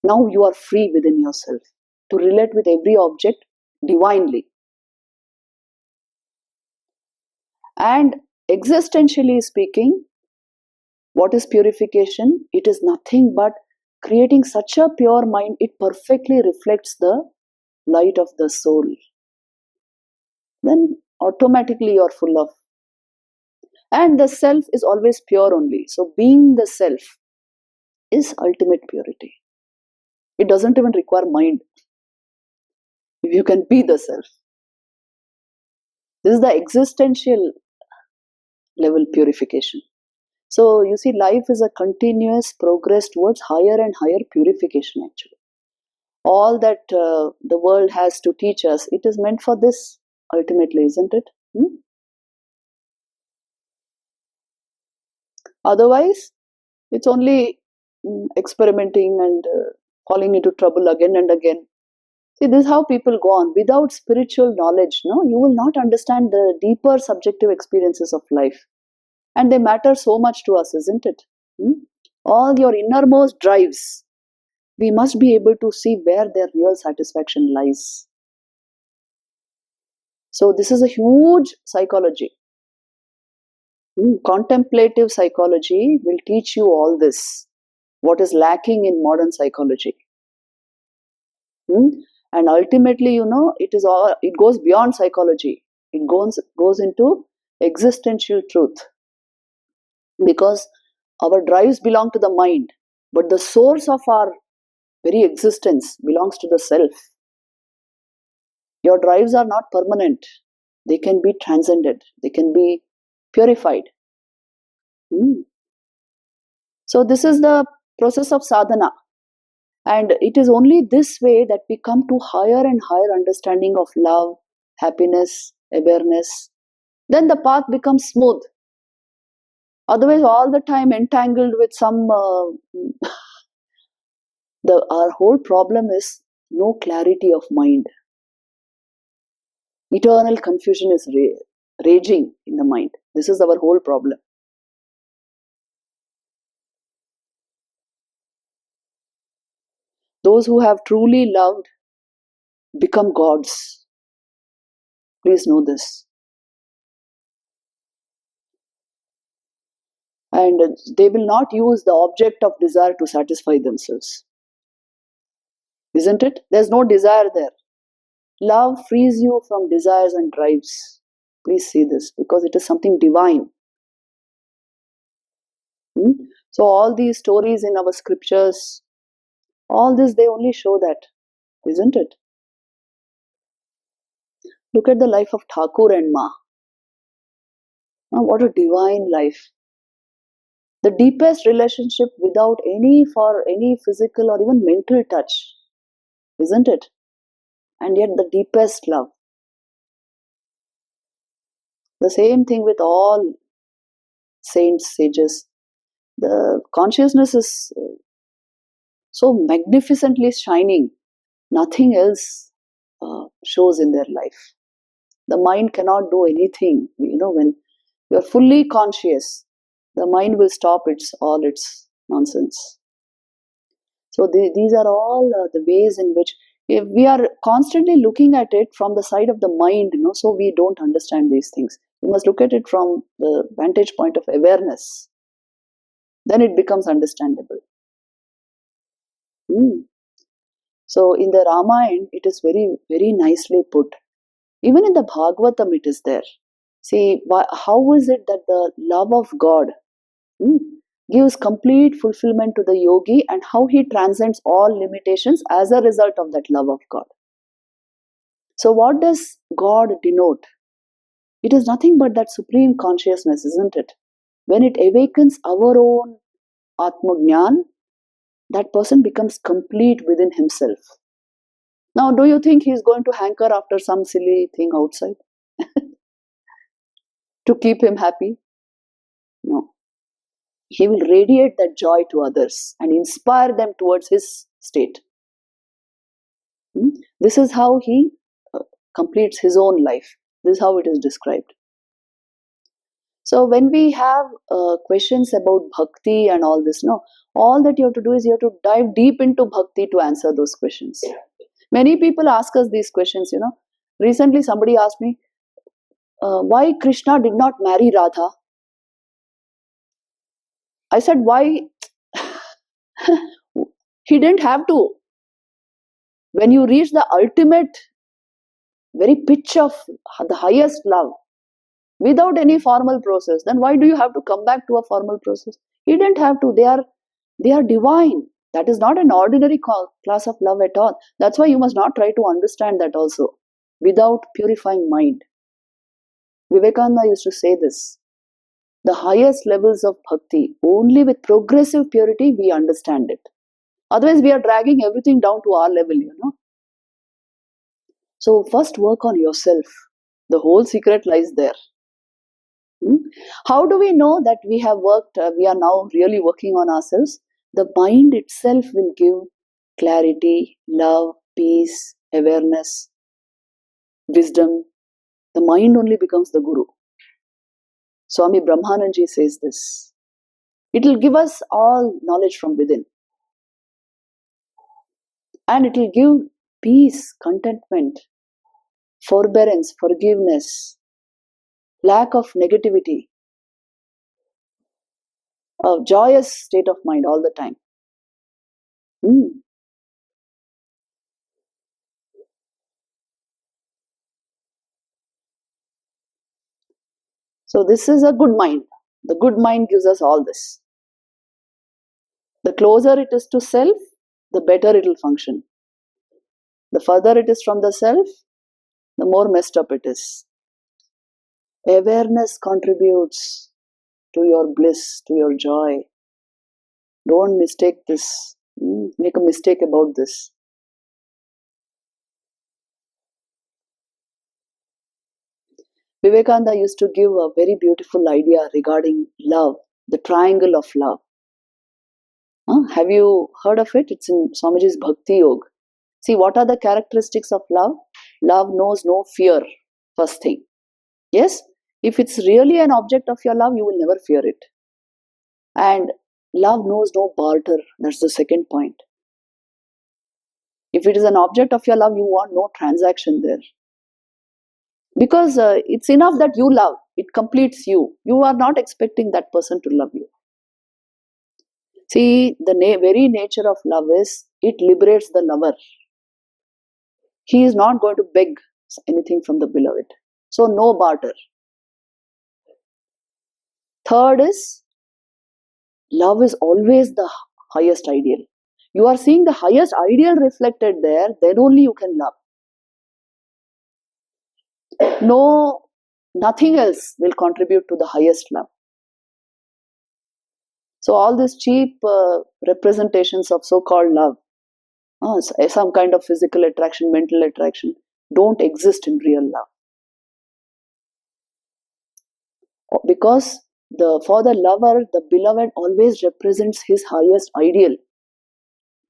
Now you are free within yourself to relate with every object divinely. And existentially speaking, what is purification? It is nothing but creating such a pure mind, it perfectly reflects the light of the soul. Then automatically you are full of. And the self is always pure only. So being the self is ultimate purity. It doesn't even require mind. If you can be the self. This is the existential level purification. So you see, life is a continuous progress towards higher and higher purification actually. All that the world has to teach us, it is meant for this ultimately, isn't it? Otherwise, it's only experimenting and falling into trouble again and again. See, this is how people go on. Without spiritual knowledge, you will not understand the deeper subjective experiences of life. And they matter so much to us, isn't it? All your innermost drives, we must be able to see where their real satisfaction lies. So this is a huge psychology. Contemplative psychology will teach you all this, what is lacking in modern psychology. And ultimately, it goes beyond psychology. It goes into existential truth. Because our drives belong to the mind, but the source of our very existence belongs to the self. Your drives are not permanent. They can be transcended. They can be purified. So this is the process of sadhana. And it is only this way that we come to higher and higher understanding of love, happiness, awareness. Then the path becomes smooth. Otherwise, all the time entangled with some... our whole problem is no clarity of mind. Eternal confusion is raging in the mind. This is our whole problem. Those who have truly loved become gods. Please know this. And they will not use the object of desire to satisfy themselves. Isn't it? There's no desire there. Love frees you from desires and drives. Please see this, because it is something divine. Hmm? So all these stories in our scriptures, all this, they only show that, isn't it? Look at the life of Thakur and Ma. Oh, what a divine life. The deepest relationship without any physical or even mental touch, isn't it? And yet the deepest love. The same thing with all saints, sages. The consciousness is so magnificently shining. Nothing else shows in their life. The mind cannot do anything. When you are fully conscious, the mind will stop all its nonsense. So these are all the ways in which, if we are constantly looking at it from the side of the mind, so we don't understand these things. We must look at it from the vantage point of awareness. Then it becomes understandable. Hmm. So in the Ramayana, it is very, very nicely put. Even in the Bhagavatam, it is there. See, how is it that the love of God hmm, gives complete fulfillment to the yogi, and how he transcends all limitations as a result of that love of God? So, what does God denote? It is nothing but that supreme consciousness, isn't it? When it awakens our own Atmajnan, that person becomes complete within himself. Now, do you think he is going to hanker after some silly thing outside to keep him happy? No. He will radiate that joy to others and inspire them towards his state. This is how he completes his own life. This is how it is described. So when we have questions about bhakti and all this, all that you have to do is you have to dive deep into bhakti to answer those questions. Many people ask us these questions. Recently somebody asked me, why Krishna did not marry Radha? I said, why? He didn't have to. When you reach the ultimate, very pitch of the highest love, without any formal process, then why do you have to come back to a formal process? He didn't have to. They are divine. That is not an ordinary class of love at all. That's why you must not try to understand that also without purifying mind. Vivekananda used to say this: the highest levels of bhakti, only with progressive purity we understand it. Otherwise we are dragging everything down to our level. So first work on yourself. The whole secret lies there. How do we know that we are now really working on ourselves? The mind itself will give clarity, love, peace, awareness, wisdom. The mind only becomes the guru. Swami Brahmananji says this. It will give us all knowledge from within. And it will give peace, contentment, forbearance, forgiveness, lack of negativity, a joyous state of mind all the time. So this is a good mind. The good mind gives us all this. The closer it is to self, the better it will function. The further it is from the self, the more messed up it is. Awareness contributes to your bliss, to your joy. Don't mistake this. Make a mistake about this. Vivekananda used to give a very beautiful idea regarding love, the triangle of love. Have you heard of it? It's in Swamiji's Bhakti Yoga. See, what are the characteristics of love? Love knows no fear, first thing. Yes? If it's really an object of your love, you will never fear it. And love knows no barter. That's the second point. If it is an object of your love, you want no transaction there. Because it's enough that you love. It completes you. You are not expecting that person to love you. See, the very nature of love is it liberates the lover. He is not going to beg anything from the beloved. So no barter. Third is, love is always the highest ideal. You are seeing the highest ideal reflected there, then only you can love. No, nothing else will contribute to the highest love. So all these cheap representations of so-called love, some kind of physical attraction, mental attraction, don't exist in real love. Because for the lover, the beloved always represents his highest ideal.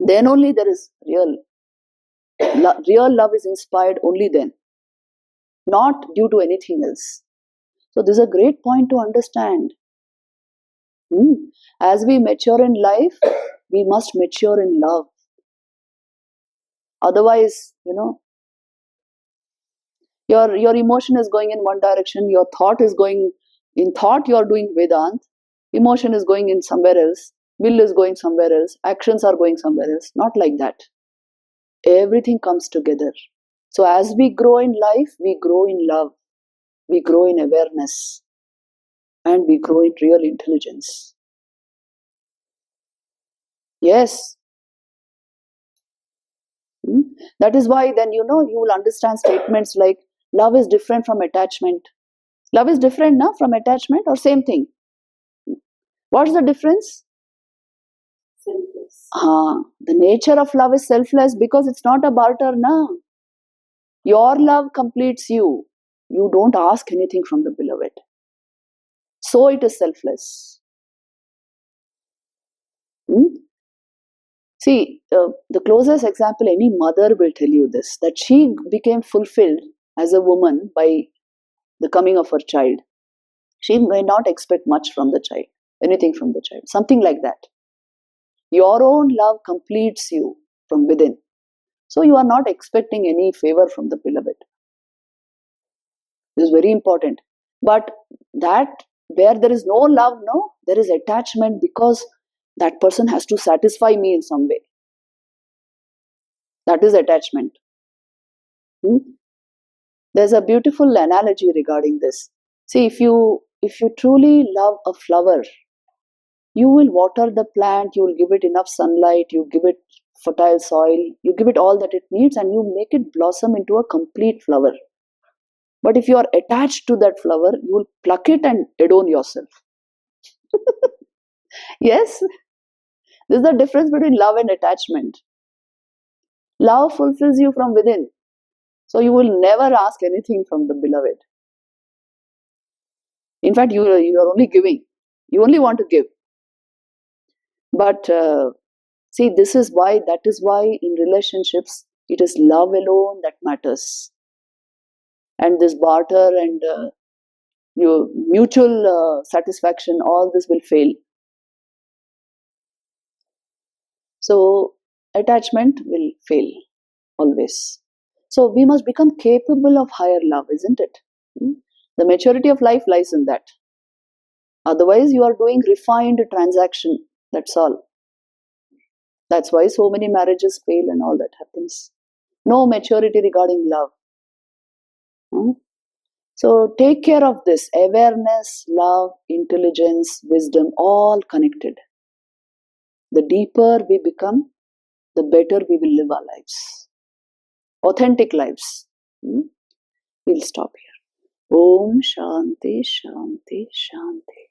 Then only there is real love is inspired only then, not due to anything else. So this is a great point to understand. As we mature in life, we must mature in love. Otherwise, your emotion is going in one direction, your thought is going in thought, you are doing Vedant, emotion is going in somewhere else, will is going somewhere else, actions are going somewhere else. Not like that. Everything comes together. So as we grow in life, we grow in love, we grow in awareness, and we grow in real intelligence. Yes. That is why then you will understand statements like love is different from attachment. Love is different now from attachment, or same thing? What's the difference? Selfless. The nature of love is selfless because it's not a barter now. Your love completes you. You don't ask anything from the beloved. So it is selfless. See, the closest example, any mother will tell you this, that she became fulfilled as a woman by the coming of her child. She may not expect much from the child, anything from the child, something like that. Your own love completes you from within. So you are not expecting any favor from the beloved. This is very important. But that where there is no love, there is attachment because that person has to satisfy me in some way. That is attachment. There's a beautiful analogy regarding this. See, if you truly love a flower, you will water the plant, you will give it enough sunlight, you give it fertile soil, you give it all that it needs, and you make it blossom into a complete flower. But if you are attached to that flower, you will pluck it and adorn yourself. Yes, this is the difference between love and attachment. Love fulfills you from within. So you will never ask anything from the beloved. In fact, you are only giving. You only want to give. But see, that is why in relationships, it is love alone that matters. And this barter and your mutual satisfaction, all this will fail. So attachment will fail always. So we must become capable of higher love, isn't it? The maturity of life lies in that. Otherwise, you are doing refined transaction. That's all. That's why so many marriages fail and all that happens. No maturity regarding love. So take care of this. Awareness, love, intelligence, wisdom, all connected. The deeper we become, the better we will live our lives. Authentic lives. We'll stop here. Om Shanti, Shanti, Shanti.